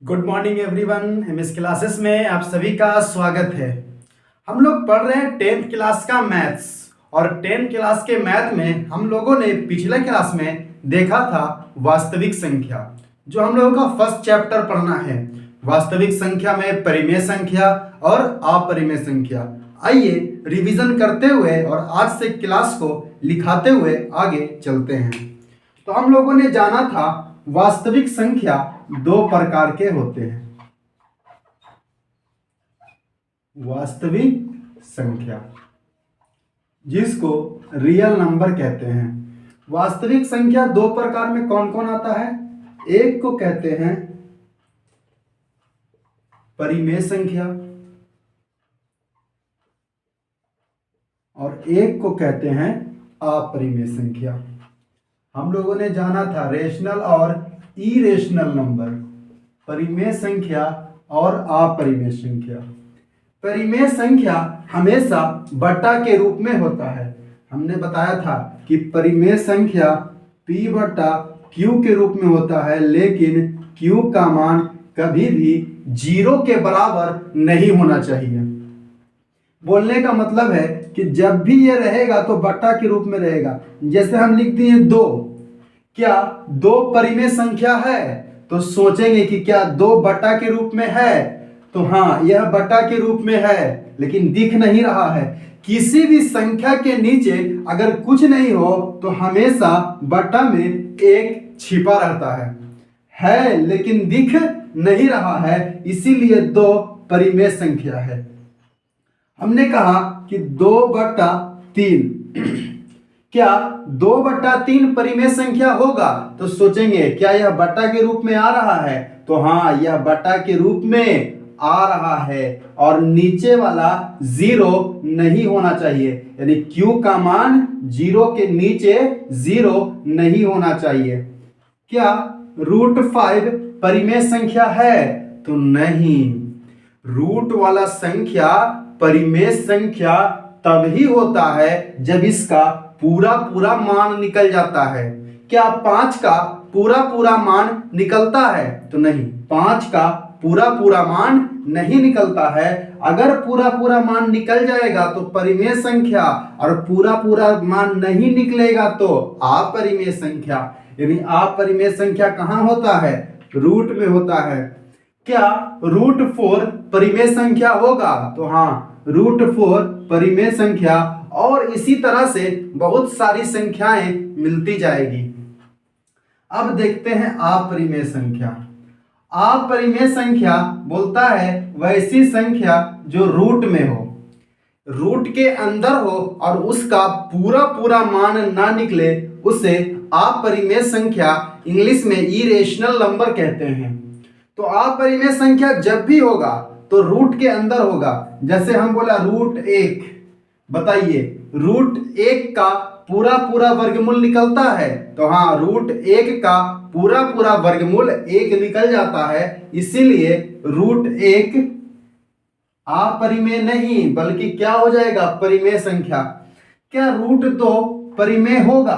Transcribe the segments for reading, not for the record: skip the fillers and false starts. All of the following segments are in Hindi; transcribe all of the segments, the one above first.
Good morning everyone. MS classes में आप सभी का स्वागत है। हम लोग पढ़ रहे हैं 10th क्लास का मैथ्स और 10th क्लास के मैथ में हम लोगों ने पिछले क्लास में देखा था वास्तविक संख्या, जो हम लोगों का फर्स्ट चैप्टर पढ़ना है। वास्तविक संख्या में परिमेय संख्या और अपरिमेय संख्या। आइए रिवीजन करते हुए और आज से क्लास को लिखाते हुए आगे चलते हैं। तो हम लोगों ने जाना था वास्तविक संख्या दो प्रकार के होते हैं। वास्तविक संख्या जिसको रियल नंबर कहते हैं। वास्तविक संख्या दो प्रकार में कौन कौन आता है? एक को कहते हैं परिमेय संख्या और एक को कहते हैं अपरिमेय संख्या। हम लोगों ने जाना था रेशनल और इरेशनल नंबर, परिमेय संख्या और अपरिमेय संख्या। परिमेय संख्या हमेशा बटा के रूप में होता है। हमने बताया था कि परिमेय संख्या p बटा q के रूप में होता है, लेकिन q का मान कभी भी 0 के बराबर नहीं होना चाहिए। बोलने का मतलब है कि जब भी ये रहेगा तो बटा के रूप में रहेगा। जैसे हम लिख दिए 2, क्या 2 परिमेय संख्या है? तो सोचेंगे कि क्या 2 बटा के रूप में है? तो हाँ, यह बटा के रूप में है, लेकिन दिख नहीं रहा है। किसी भी संख्या के नीचे अगर कुछ नहीं हो तो हमेशा बटा में एक छिपा रहता है लेकिन दिख नहीं रहा है, इसीलिए 2 परिमेय संख्या है। हमने कहा कि 2/3 क्या 2/3 परिमेय संख्या होगा? तो सोचेंगे क्या यह बटा के रूप में आ रहा है? तो हाँ, यह बटा के रूप में आ रहा है और नीचे वाला 0 नहीं होना चाहिए, यानी q का मान 0 के नीचे 0 नहीं होना चाहिए। क्या √5 परिमेय संख्या है? तो नहीं। रूट वाला संख्या परिमेय संख्या तभी होता है जब इसका पूरा मान निकल जाता है। क्या 5 का पूरा मान निकलता है? तो नहीं, 5 का पूरा मान नहीं निकलता है। अगर पूरा मान निकल जाएगा तो परिमेय संख्या, और पूरा मान नहीं निकलेगा तो अपरिमेय संख्या। यानी अपरिमेय संख्या कहाँ होता है? रूट में होता है। क्या √4 परिमेय संख्या होगा? तो हाँ, √4 परिमेय संख्या, और इसी तरह से बहुत सारी संख्याएं मिलती जाएगी। अब देखते हैं अपरिमेय संख्या। अपरिमेय संख्या बोलता है वैसी संख्या जो रूट में हो, रूट के अंदर हो और उसका पूरा मान ना निकले, उसे अपरिमेय संख्या इंग्लिश में इरेशनल नंबर कहते हैं। तो अपरिमेय संख्या जब भी होगा तो रूट के अंदर होगा। जैसे हम बोला √1, बताइए √1 का पूरा वर्गमूल निकलता है? तो हाँ, √1 का पूरा वर्गमूल 1 निकल जाता है, इसीलिए √1 अपरिमेय नहीं बल्कि क्या हो जाएगा? परिमेय संख्या। क्या √2 परिमेय होगा?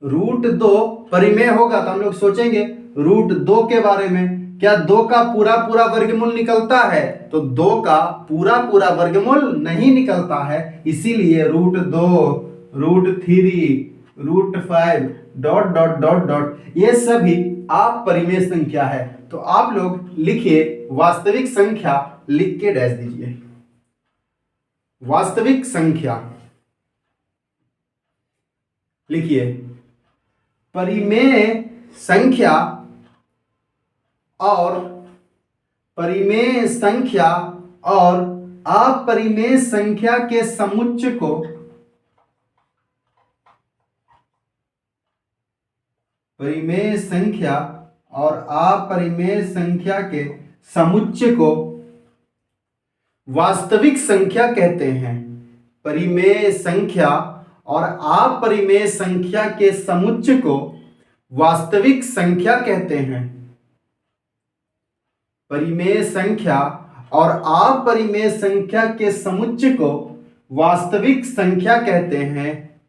√2 परिमेय होगा तो हम लोग सोचेंगे √2 के बारे में। क्या 2 का पूरा वर्गमूल निकलता है? तो 2 का पूरा वर्गमूल नहीं निकलता है, इसीलिए √2, √3, √5 ... ये सभी अपरिमेय संख्या है। तो आप लोग लिखिए वास्तविक संख्या, लिख के डैश दीजिए। वास्तविक संख्या लिखिए। परिमेय संख्या और अपरिमेय संख्या के समुच्चय को परिमेय संख्या और अपरिमेय संख्या के समुच्चय को वास्तविक संख्या कहते हैं। परिमेय संख्या और अपरिमेय संख्या के समुच्चय को वास्तविक संख्या कहते हैं। परिमेय संख्या और अपरिमेय संख्या के समुच्चय को वास्तविक संख्या कहते हैं।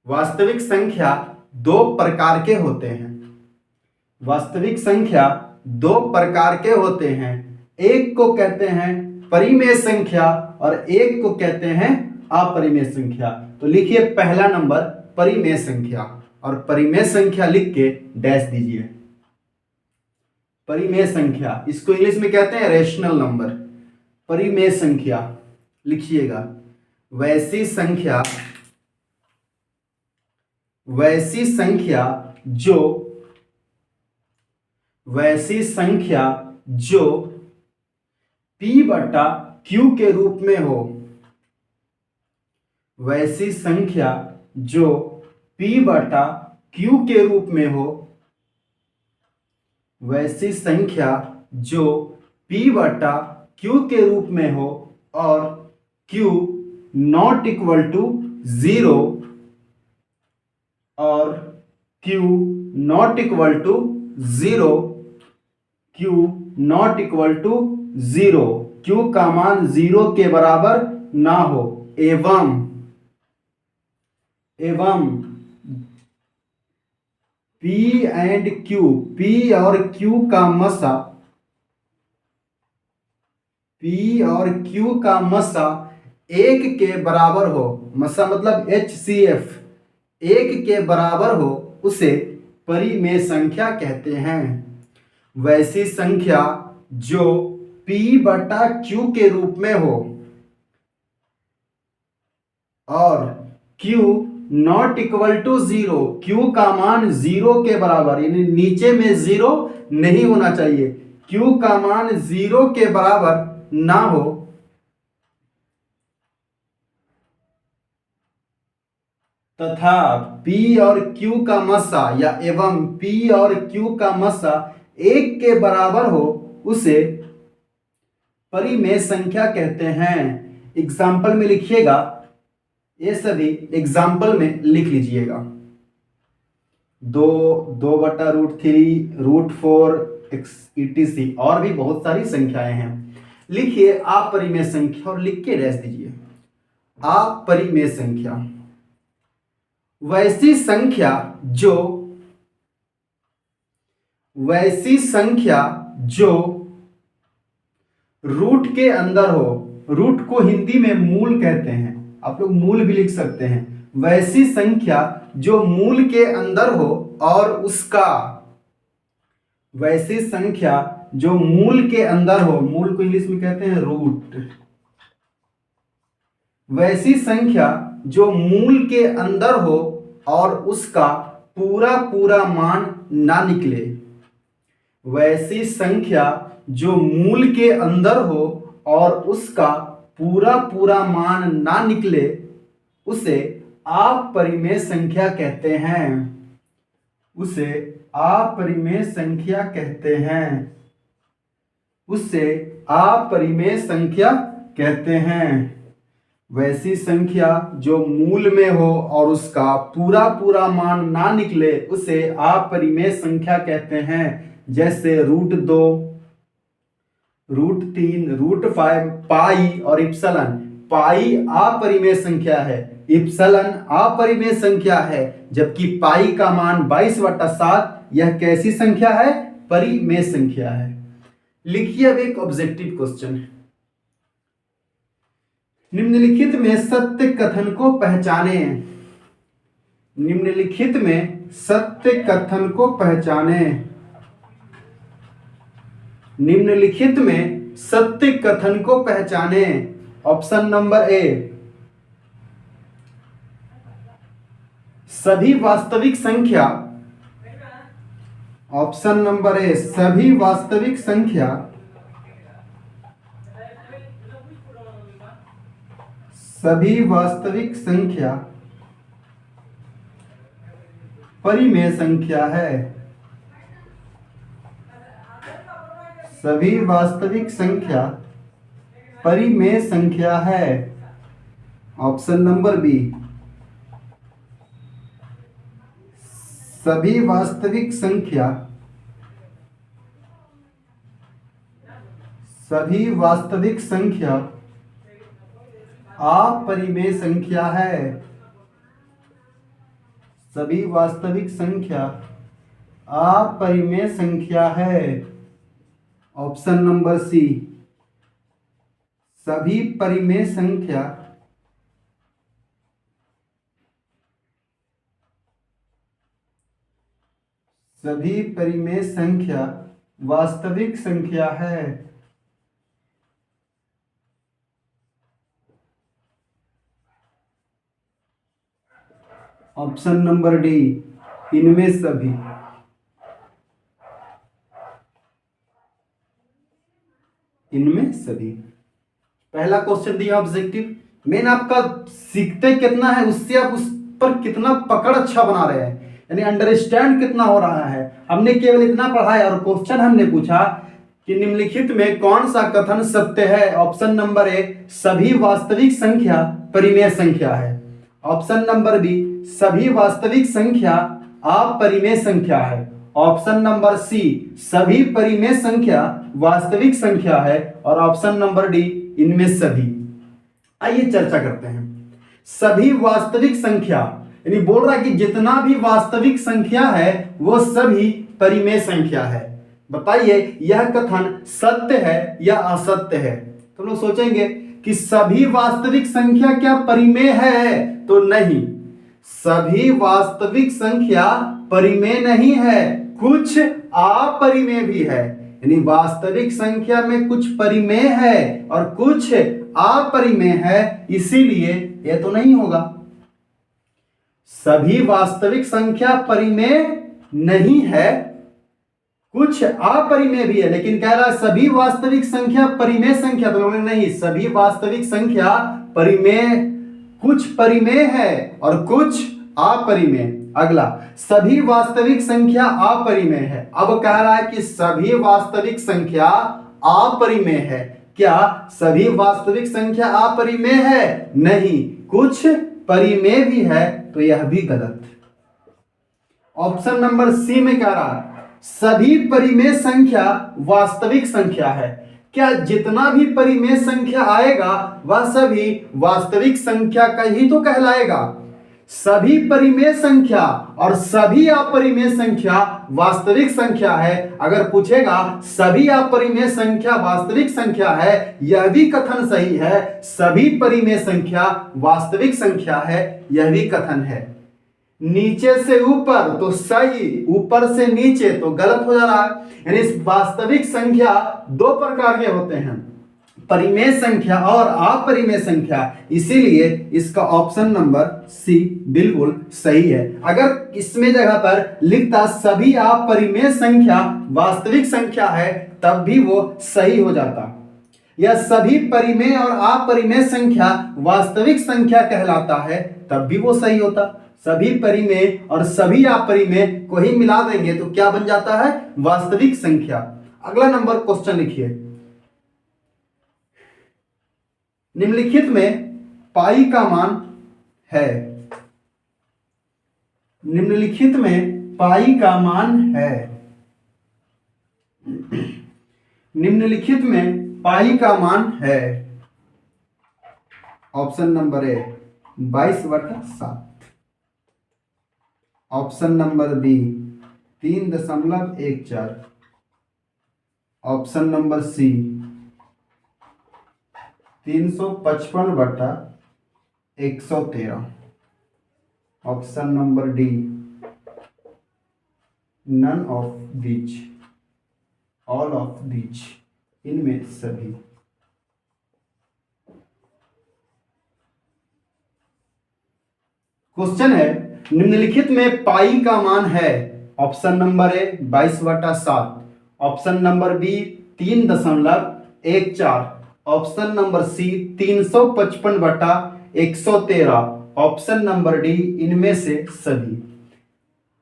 वास्तविक संख्या दो प्रकार के होते हैं। वास्तविक संख्या दो प्रकार के होते हैं, एक को कहते हैं परिमेय संख्या और एक को कहते हैं अपरिमेय संख्या। तो लिखिए पहला नंबर परिमेय संख्या, और परिमेय संख्या लिख के डैश दीजिए। परिमेय संख्या, इसको इंग्लिश में कहते हैं रेशनल नंबर। परिमेय संख्या लिखिएगा, वैसी संख्या जो P बटा Q के रूप में हो। वैसी संख्या जो P बटा Q के रूप में हो। वैसी संख्या जो P बटा Q के रूप में हो और Q नॉट इक्वल टू 0 और Q not equal to 0, Q not equal to 0, Q का मान 0 के बराबर ना हो, एवं P एंड Q, P और Q का मसा 1 के बराबर हो। मसा मतलब HCF 1 के बराबर हो, उसे परिमेय संख्या कहते हैं। वैसी संख्या जो P बटा Q के रूप में हो और Q not equal to 0, Q का मान 0 के बराबर, यानी नीचे में 0 नहीं होना चाहिए, Q का मान 0 के बराबर ना हो, तथा P और Q का मसा या एवं P और Q का मसा 1 के बराबर हो, उसे परिमेय संख्या कहते हैं। एग्जाम्पल में लिखिएगा, ये सभी एग्जाम्पल में लिख लीजिएगा। 2 बटा √3, √4 etc, और भी बहुत सारी संख्याएं हैं। लिखिए अपरिमेय संख्या और लिख के डैश दीजिए। अपरिमेय संख्या, वैसी संख्या जो रूट के अंदर हो। रूट को हिंदी में मूल कहते हैं, आप लोग मूल भी लिख सकते हैं। वैसी संख्या जो मूल के अंदर हो और उसका, वैसी संख्या जो मूल के अंदर हो, मूल को इंग्लिश में कहते हैं रूट। वैसी संख्या जो मूल के अंदर हो और उसका पूरा मान ना निकले। वैसी संख्या जो मूल के अंदर हो और उसका पूरा मान ना निकले, उसे अपरिमेय संख्या कहते हैं। उसे अपरिमेय संख्या कहते हैं। उसे अपरिमेय संख्या कहते हैं। वैसी संख्या जो मूल में हो और उसका पूरा मान ना निकले, उसे अपरिमेय संख्या कहते हैं। जैसे √2, √3, √5, पाई और इप्सिलॉन। पाई अपरिमेय संख्या है, इप्सिलॉन अपरिमेय संख्या है, जबकि पाई का मान 22/7 यह कैसी संख्या है? परिमेय संख्या है। लिखिए अब एक ऑब्जेक्टिव क्वेश्चन। निम्नलिखित में सत्य कथन को पहचाने। निम्नलिखित में सत्य कथन को पहचाने। निम्नलिखित में सत्य कथन को पहचाने। ऑप्शन नंबर ए, सभी वास्तविक संख्या। ऑप्शन नंबर ए, सभी वास्तविक संख्या परिमेय संख्या है। सभी वास्तविक संख्या परिमेय संख्या है। ऑप्शन नंबर बी, सभी वास्तविक संख्या अपरिमेय संख्या है। सभी वास्तविक संख्या अपरिमेय संख्या है। ऑप्शन नंबर सी, सभी परिमेय संख्या वास्तविक संख्या है। ऑप्शन नंबर डी, इनमें सभी। पहला क्वेश्चन दिया ऑब्जेक्टिव, मेन आपका सीखते कितना है उससे आप उस पर कितना पकड़ अच्छा बना रहे हैं, यानी अंडरस्टैंड कितना हो रहा है। हमने केवल इतना पढ़ा है और क्वेश्चन हमने पूछा कि निम्नलिखित में कौन सा कथन सत्य है। ऑप्शन नंबर ए, सभी वास्तविक संख्या परिमेय संख्या है। ऑप्शन नंबर बी, सभी वास्तविक संख्या अपरिमेय संख्या है। ऑप्शन नंबर सी, सभी परिमेय संख्या वास्तविक संख्या है। और ऑप्शन नंबर डी, इनमें सभी। आइए चर्चा करते हैं। सभी वास्तविक संख्या यानी बोल रहा है कि जितना भी वास्तविक संख्या है वो सभी परिमेय संख्या है। बताइए यह कथन सत्य है या असत्य है। तो लोग सोचेंगे कि सभी वास्तविक संख्या क्या परिमेय है, तो नहीं, सभी वास्तविक संख्या परिमेय नहीं है, कुछ अपरिमेय भी है। यानी वास्तविक संख्या में कुछ परिमेय है और कुछ अपरिमेय है, इसीलिए यह तो नहीं होगा। सभी वास्तविक संख्या परिमेय नहीं है, कुछ अपरिमेय भी है, लेकिन कह रहा है सभी वास्तविक संख्या परिमेय संख्या। तो लोगों ने नहीं, सभी वास्तविक संख्या परिमेय, कुछ परिमेय है और कुछ अपरिमेय। अगला, सभी वास्तविक संख्या अपरिमेय है। अब कह रहा है कि सभी वास्तविक संख्या अपरिमेय है। क्या सभी वास्तविक संख्या अपरिमेय है? नहीं, कुछ परिमेय भी है, तो यह भी गलत। ऑप्शन नंबर सी में कह रहा है सभी परिमेय संख्या वास्तविक संख्या है। क्या जितना भी परिमेय संख्या आएगा वह सभी वास्तविक संख्या का ही तो कहलाएगा। सभी परिमेय संख्या और सभी अपरिमेय संख्या वास्तविक संख्या है। अगर पूछेगा सभी अपरिमेय संख्या वास्तविक संख्या है, यह भी कथन सही है। सभी परिमेय संख्या वास्तविक संख्या है, यह भी कथन है। नीचे से ऊपर तो सही, ऊपर से नीचे तो गलत हो जा रहा है। यानी वास्तविक संख्या दो प्रकार के होते हैं, परिमेय संख्या और अपरिमेय संख्या, इसीलिए इसका ऑप्शन नंबर सी बिल्कुल सही है। अगर इसमें जगह पर लिखता सभी अपरिमेय संख्या वास्तविक संख्या है, तब भी वो सही हो जाता। या सभी परिमेय और अपरिमेय संख्या वास्तविक संख्या कहलाता है, तब भी वो सही होता। सभी परिमेय और सभी अपरिमेय को ही मिला देंगे तो क्या बन जाता है? वास्तविक संख्या। अगला नंबर क्वेश्चन लिखिए, निम्नलिखित में पाई का मान है। निम्नलिखित में पाई का मान है। निम्नलिखित में पाई का मान है। Option number A 22/7। Option number B 3.14। Option number C 355/113। Option number D none of these, all of these, इनमें सभी। क्वेश्चन है निम्नलिखित में पाई का मान है। Option number A 22/7। Option number B 3.14। Option number C 355/113। Option number D इनमें से सभी।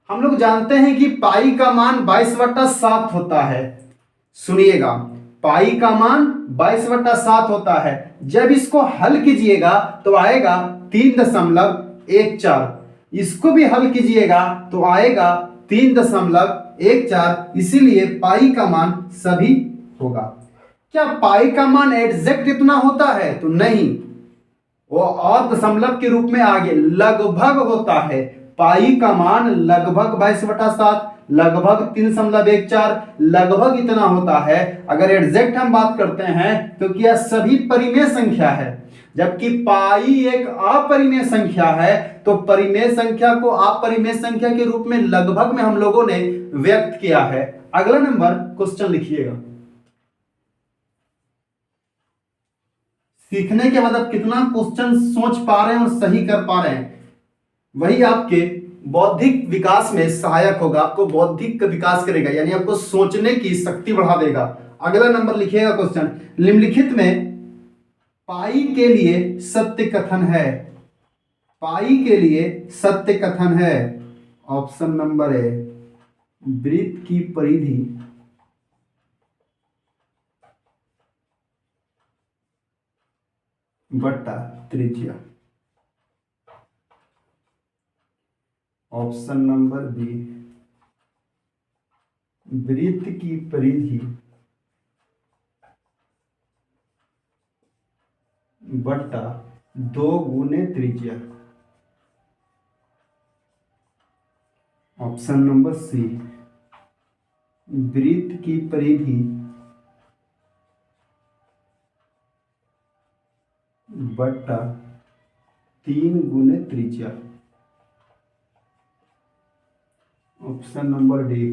हम लोग जानते हैं कि पाई का मान 22/7 होता है। सुनिएगा, पाई का मान 22/7 होता है। जब इसको हल कीजिएगा तो आएगा 3.14। इसको भी हल कीजिएगा तो आएगा 3.14। इसीलिए पाई का मान सभी होगा। क्या पाई का मान एग्जैक्ट इतना होता है? तो नहीं, वो और दशमलव के रूप में आगे लगभग होता है। पाई का मान लगभग 22/7, लगभग 3.14, लगभग इतना होता है। अगर एग्जैक्ट हम बात करते हैं तो क्या सभी परिमेय संख्या है, जबकि पाई एक अपरिमेय संख्या है, तो परिमेय संख्या को अपरिमेय संख्या के रूप में लगभग में हम लोगों ने व्यक्त किया है। अगला नंबर क्वेश्चन लिखिएगा। सीखने के बाद आप कितना क्वेश्चन सोच पा रहे हैं और सही कर पा रहे हैं, वही आपके बौद्धिक विकास में सहायक होगा, आपको बौद्धिक विकास करेगा, यानी आपको सोचने की शक्ति बढ़ा देगा। अगला नंबर लिखिएगा क्वेश्चन, निम्नलिखित में पाई के लिए सत्य कथन है, पाई के लिए सत्य कथन है। ऑप्शन नंबर ए, वृत्त की परिधि बटा त्रिज्या। ऑप्शन नंबर बी, वृत्त की परिधि बटा 2 गुने त्रिज्या। ऑप्शन नंबर सी, वृत्त की परिधि बटा 3 गुने त्रिज्या। ऑप्शन नंबर डी,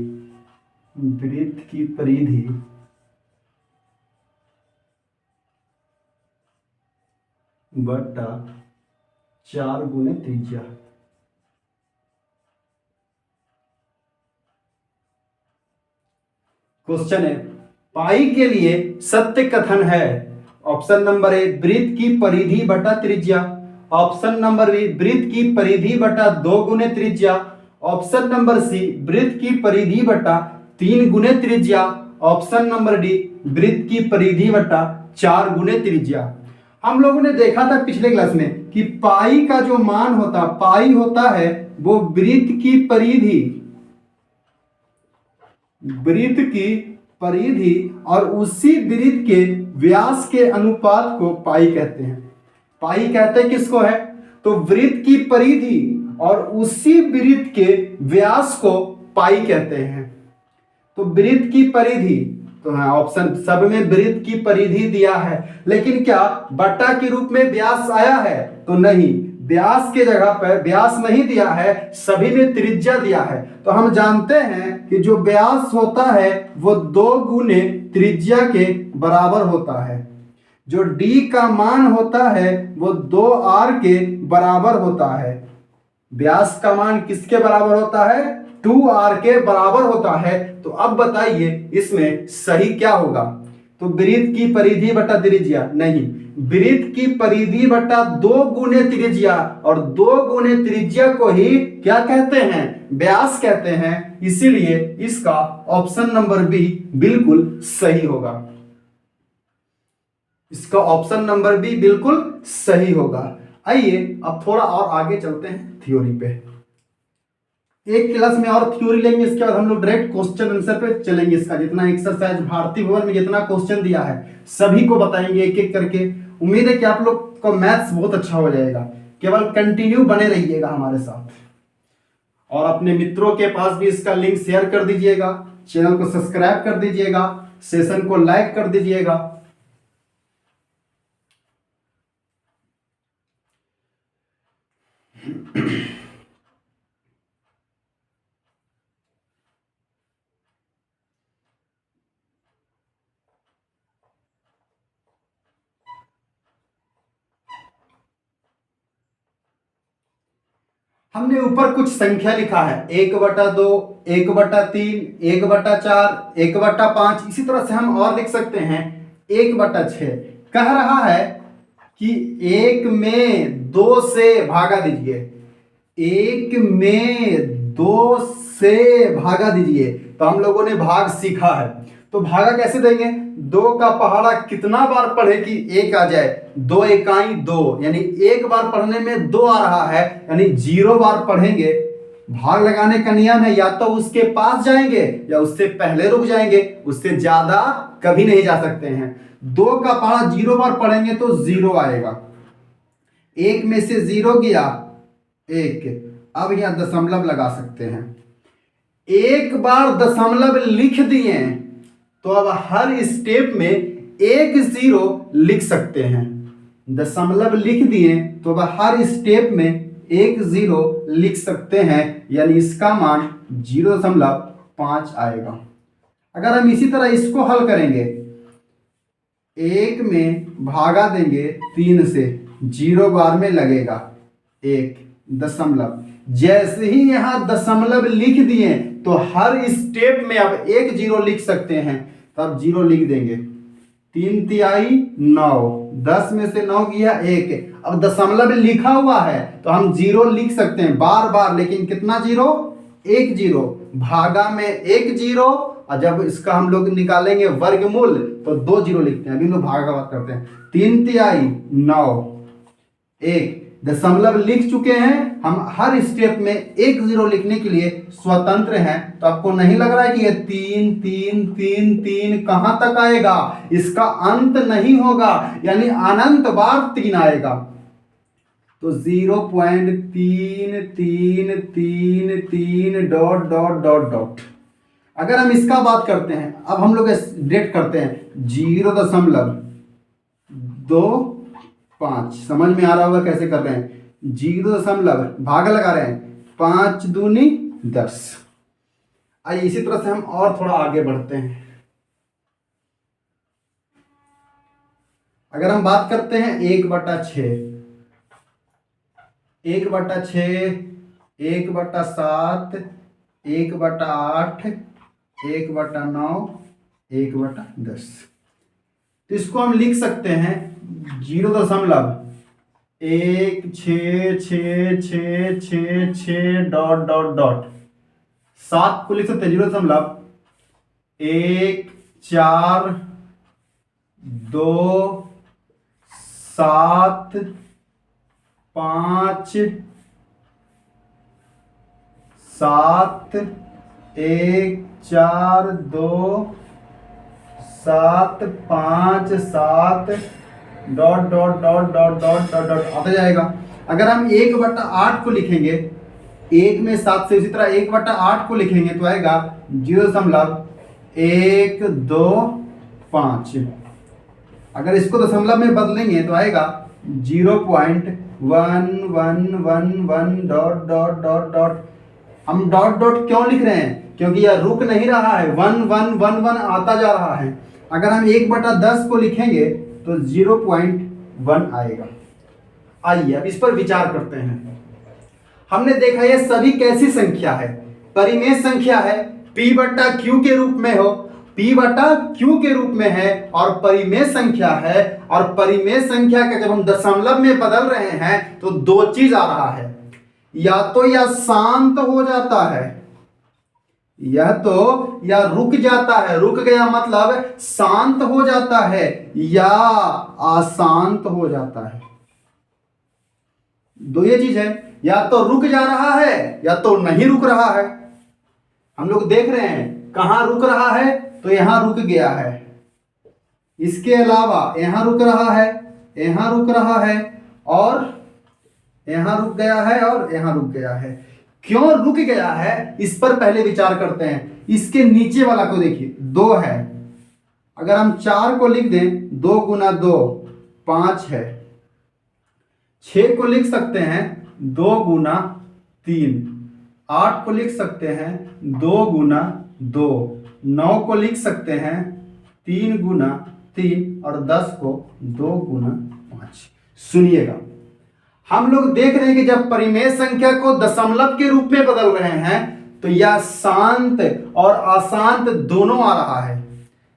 वृत्त की परिधि बटा 4 गुने त्रिज्या। क्वेश्चन है, पाई के लिए सत्य कथन है। ऑप्शन नंबर ए, वृत्त की परिधि बटा त्रिज्या। ऑप्शन नंबर बी, वृत्त की परिधि बटा 2 गुने त्रिज्या। ऑप्शन नंबर सी, वृत्त की परिधि बटा 3 गुने त्रिज्या। ऑप्शन नंबर डी, वृत्त की परिधि बटा 4 गुने त्रिज्या। हम लोगों ने देखा था पिछले क्लास में कि पाई का जो मान होता, पाई होता है वो वृत्त की परिधि, वृत्त की परिधि और उसी वृत्त के व्यास के अनुपात को पाई कहते हैं। पाई कहते हैं किसको है, तो वृत्त की परिधि और उसी वृत्त के व्यास को पाई कहते हैं। तो वृत्त की परिधि, तो हाँ ऑप्शन सब में वृत्त की परिधि दिया है, लेकिन क्या बटा के रूप में व्यास आया है, तो नहीं, व्यास के जगह पर व्यास नहीं दिया है, सभी में त्रिज्या दिया है। तो हम जानते हैं कि जो व्यास होता है वो 2 गुने त्रिज्या के बराबर होता है। जो d का मान होता है वो 2r के बराबर होता है। व्यास का मान किसके बराबर होता है, 2r के बराबर होता है। तो अब बताइए इसमें सही क्या होगा, तो वृत्त की परिधि बटा त्रिज्या नहीं, वृत्त की परिधि बटा 2 गुने त्रिज्या, और 2 गुने त्रिज्या को ही क्या कहते हैं, व्यास कहते हैं। इसीलिए इसका ऑप्शन नंबर बी बिल्कुल सही होगा, इसका ऑप्शन नंबर बी बिल्कुल सही होगा। आइए अब थोड़ा और आगे चलते हैं थ्योरी पे। एक क्लास में और थ्योरी लेंगे, इसके बाद हम लोग डायरेक्ट क्वेश्चन आंसर पे चलेंगे। इसका जितना एक्सरसाइज भारतीय भवन में जितना क्वेश्चन दिया है सभी को बताएंगे एक एक करके। उम्मीद है कि आप लोग का मैथ्स बहुत अच्छा हो जाएगा। केवल कंटिन्यू बने रहिएगा हमारे साथ, और अपने मित्रों के पास भी इसका लिंक शेयर कर दीजिएगा, चैनल को सब्सक्राइब कर दीजिएगा, सेशन को लाइक कर दीजिएगा। हमने ऊपर कुछ संख्या लिखा है 1/2, 1/3, 1/4, 1/5। इसी तरह से हम और लिख सकते हैं 1/6। कह रहा है कि 1 में 2 से भागा दीजिए, 1 में 2 से भागा दीजिए। तो हम लोगों ने भाग सीखा है, तो भागा कैसे देंगे, 2 का पहाड़ा कितना बार पढ़े कि 1 आ जाए, 2 इकाई 2, यानी एक बार पढ़ने में 2 आ रहा है, यानी 0 बार पढ़ेंगे। भाग लगाने का नियम है, या तो उसके पास जाएंगे या उससे पहले रुक जाएंगे, उससे ज्यादा कभी नहीं जा सकते हैं। 2 का पहाड़ा 0 बार पढ़ेंगे तो 0 आएगा, 1 में से 0 गया 1, अब यहाँ दशमलव लगा सकते हैं। एक बार दशमलव लिख दिए तो अब हर स्टेप में एक जीरो लिख सकते हैं। दशमलव लिख दिए तो अब हर स्टेप में एक जीरो लिख सकते हैं, यानी इसका मान 0.5 आएगा। अगर हम इसी तरह इसको हल करेंगे, एक में भागा देंगे 3 से, 0 बार में लगेगा 1 दशमलव। जैसे ही यहां दशमलव लिख दिए तो हर स्टेप में अब एक जीरो लिख सकते हैं, तब जीरो लिख देंगे। 3 तिहाई 9, 10 में से 9 गया 1। अब दशमलव लिखा हुआ है तो हम जीरो लिख सकते हैं बार बार, लेकिन कितना जीरो? एक जीरो। भागा में एक जीरो, और जब इसका हम लोग निकालेंगे वर्गमूल तो 2 जीरो लिखते हैं। अभी हम लोग भागा का बात करते हैं। 3 तिहाई 9, 1 दशमलव लिख चुके हैं। हम हर स्टेप में एक जीरो लिखने के लिए स्वतंत्र हैं। तो आपको नहीं लग रहा है कि ये 3 3 3 3 कहां तक आएगा? इसका अंत नहीं होगा, यानी अनंत बार 3 आएगा। तो 0.333 डॉट डॉट डॉट डॉट। अगर हम इसका बात करते हैं, अब हम लोग डेट करते हैं 0.25। समझ में आ रहा होगा कैसे कर रहे हैं। 0. भाग लगा रहे हैं, 5 दूनी 10। आइए इसी तरह से हम और थोड़ा आगे बढ़ते हैं। अगर हम बात करते हैं 1/6, 1/6, 1/7, 1/8, 1/9, 1/10। तो इसको हम लिख सकते हैं 0.166666 डॉट डॉट डॉट। 7 को लिख सकते हैं 0.1757 dot dot dot dot dot dot dot आता जाएगा। अगर हम 1/8 को लिखेंगे, 1 में 7 से, इसी तरह 1/8 को लिखेंगे तो आएगा 0.125। अगर इसको दशमलव में बदलेंगे तो आएगा 0.1111 डॉट डॉट डॉट डॉट। हम डॉट डॉट क्यों लिख रहे हैं? क्योंकि यह रुक नहीं रहा है, 1 आता जा रहा है। अगर हम 1/10 को लिखेंगे तो 0.1 आएगा। आइए अब इस पर विचार करते हैं। हमने देखा यह सभी कैसी संख्या है? परिमेय संख्या है, P/Q के रूप में हो, P/Q के रूप में है, और परिमेय संख्या है। और परिमेय संख्या का जब हम दशमलव में बदल रहे हैं तो 2 चीज आ रहा है। या तो यह शांत हो जाता है, यह तो या रुक जाता है। रुक गया मतलब शांत हो जाता है, या अशांत हो जाता है। दो ये चीज है, या तो रुक जा रहा है या तो नहीं रुक रहा है। हम लोग देख रहे हैं कहां रुक रहा है, तो यहां रुक गया है। इसके अलावा यहां रुक रहा है, यहां रुक रहा है, और यहां रुक गया है, और यहां रुक गया है। क्यों रुक गया है इस पर पहले विचार करते हैं। इसके नीचे वाला को देखिए, 2 है। अगर हम 4 को लिख दें, 2 गुना 2 5 है। 6 को लिख सकते हैं 2 गुना 3। 8 को लिख सकते हैं 2 गुना 2। 9 को लिख सकते हैं 3 गुना 3, और 10 को 2 गुना 5। सुनिएगा, हम लोग देख रहे हैं कि जब परिमेय संख्या को दशमलव के रूप में बदल रहे हैं तो यह शांत और अशांत दोनों आ रहा है।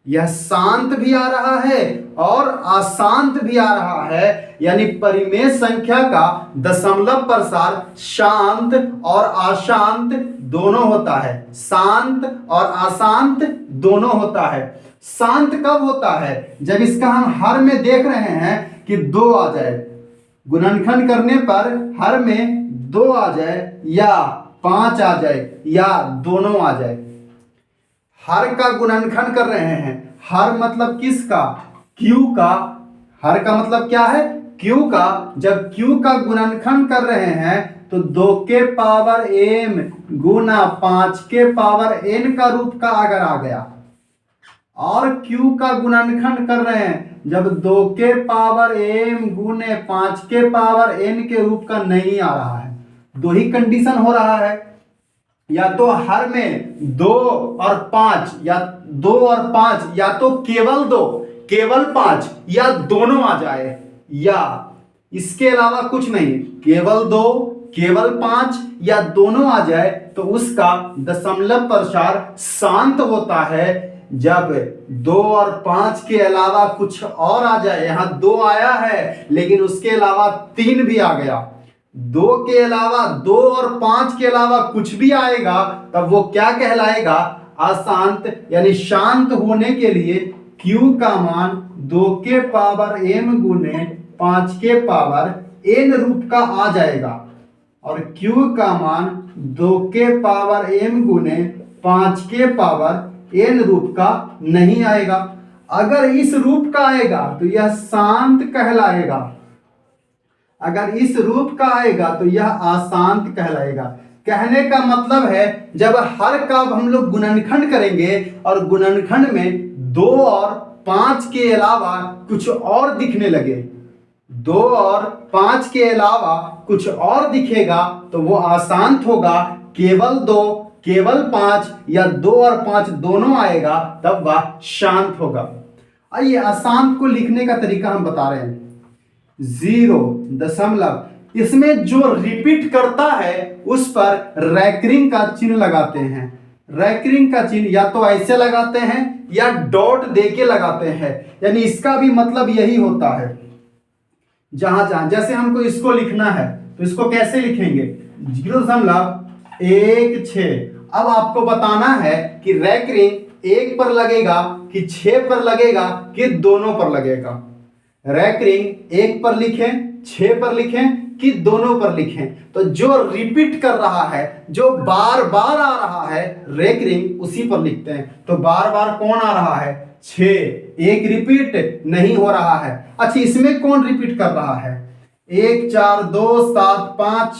यह शांत भी आ रहा है और अशांत भी आ रहा है, यानी परिमेय संख्या का दशमलव प्रसार शांत और अशांत दोनों होता है। शांत और अशांत दोनों होता है। शांत कब होता है? जब इसका हम हर में देख रहे हैं कि 2 आ जाए, गुणनखंड करने पर हर में 2 आ जाए, या 5 आ जाए, या दोनों आ जाए। हर का गुणनखंड कर रहे हैं। हर मतलब किसका? Q का। हर का मतलब क्या है? Q का। जब Q का गुणनखंड कर रहे हैं तो 2 के पावर m गुना 5 के पावर n का रूप का अगर आ गया और q का गुणनखंड कर रहे हैं, जब 2 के पावर m गुने 5 के पावर n के रूप का नहीं आ रहा है, दो ही कंडीशन हो रहा है, या तो हर में 2 और 5 या 2 और 5 या तो केवल 2 केवल 5 या दोनों आ जाए, या इसके अलावा कुछ नहीं, केवल 2 केवल 5 या दोनों आ जाए, तो उसका दशमलव प्रसार शांत होता है। जब 2 और 5 के अलावा कुछ और आ जाए, यहां 2 आया है लेकिन उसके अलावा 3 भी आ गया, 2 के अलावा 2 और 5 के अलावा कुछ भी आएगा, तब वो क्या कहलाएगा, अशांत। यानी शांत होने के लिए q का मान 2 के पावर m गुने 5 के पावर n रूप का आ जाएगा, और q का मान 2 के पावर m गुने 5 के पावर n रूप का नहीं आएगा। अगर इस रूप का आएगा तो यह शांत कहलाएगा, अगर इस रूप का आएगा तो यह अशांत कहलाएगा। कहने का मतलब है जब हर का हम लोग गुणनखंड करेंगे और गुणनखंड में 2 और 5 के अलावा कुछ और दिखने लगे, 2 और 5 के अलावा कुछ और दिखेगा, तो वो अशांत होगा। केवल 2 केवल 5 या 2 और 5 दोनों आएगा, तब वह शांत होगा। आइए अशांत को लिखने का तरीका हम बता रहे हैं। 0 दशमलव, इसमें जो रिपीट करता है उस पर रैकरिंग का चिन्ह लगाते हैं। रैकरिंग का चिन्ह या तो ऐसे लगाते हैं या डॉट देके लगाते हैं, यानी इसका भी मतलब यही होता है। जहां जहां जैसे हमको इसको लिखना है तो इसको कैसे लिखेंगे, 0.16। अब आपको बताना है कि रैकरिंग 1 पर लगेगा कि 6 पर लगेगा कि दोनों पर लगेगा। रैकरिंग 1 पर लिखें, 6 पर लिखें कि दोनों पर लिखें। तो जो रिपीट कर रहा है, जो बार बार आ रहा है, रैकरिंग उसी पर लिखते हैं। तो बार बार कौन आ रहा है, 6, एक रिपीट नहीं हो रहा है। अच्छा, इसमें कौन रिपीट कर रहा है, 1 4 2 7 5,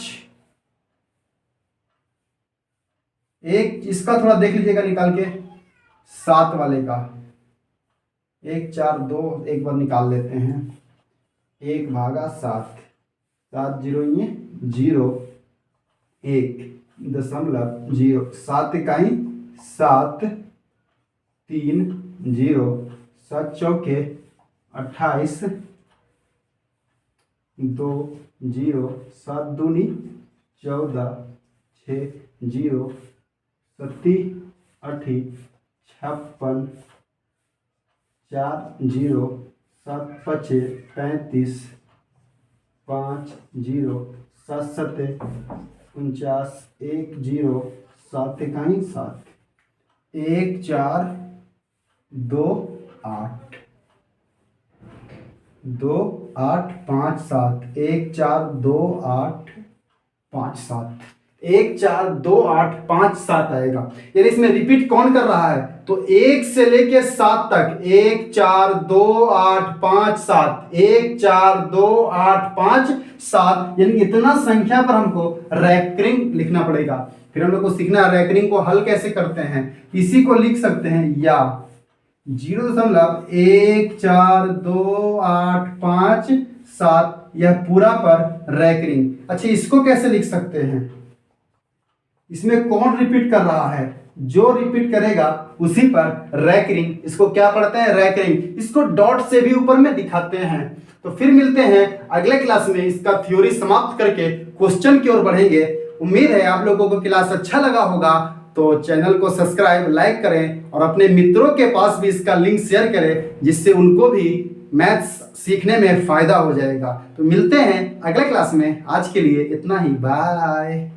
एक इसका थोड़ा देख लीजिएगा निकाल के, 7 वाले का 1 4 2 एक बार निकाल लेते हैं, 1 भागा 7, 7 0 0 1 दशमलव 0, 7 इकाई 7 3 0, 7 चौके 28 2 0, 7 दूनी 14 6 0, 37 8 56 4 0, 7 5 35 5 0, 7 7 49 1 0, 7 इकाई 7, 1 4 2 8 2 8 5 7, 1 4 2 8 5 7, 1 4 2 8 5 7 आएगा। यानी इसमें रिपीट कौन कर रहा है, तो 1 से लेके 7 तक, 1 4 2 8 5 7, 1 4 2 8 5 7, यानी इतना संख्या पर हमको रैकरिंग लिखना पड़ेगा। फिर हम लोग को सीखना है रैकरिंग को हल कैसे करते हैं। इसी को लिख सकते हैं या 0.1 4 2 8 5 7, यह पूरा पर रैकरिंग। अच्छा, इसको कैसे लिख सकते हैं, इसमें कौन रिपीट कर रहा है, जो रिपीट करेगा उसी पर रैकरिंग। इसको क्या पढ़ते हैं, रैकरिंग। इसको डॉट से भी ऊपर में दिखाते हैं। तो फिर मिलते हैं अगले क्लास में, इसका थ्योरी समाप्त करके क्वेश्चन की ओर बढ़ेंगे। उम्मीद है आप लोगों को क्लास अच्छा लगा होगा, तो चैनल को सब्सक्राइब लाइक करें और अपने मित्रों के पास भी इसका लिंक शेयर करें, जिससे उनको भी मैथ्स सीखने में फायदा हो जाएगा। तो मिलते हैं अगले क्लास में, आज के लिए इतना ही, बाय।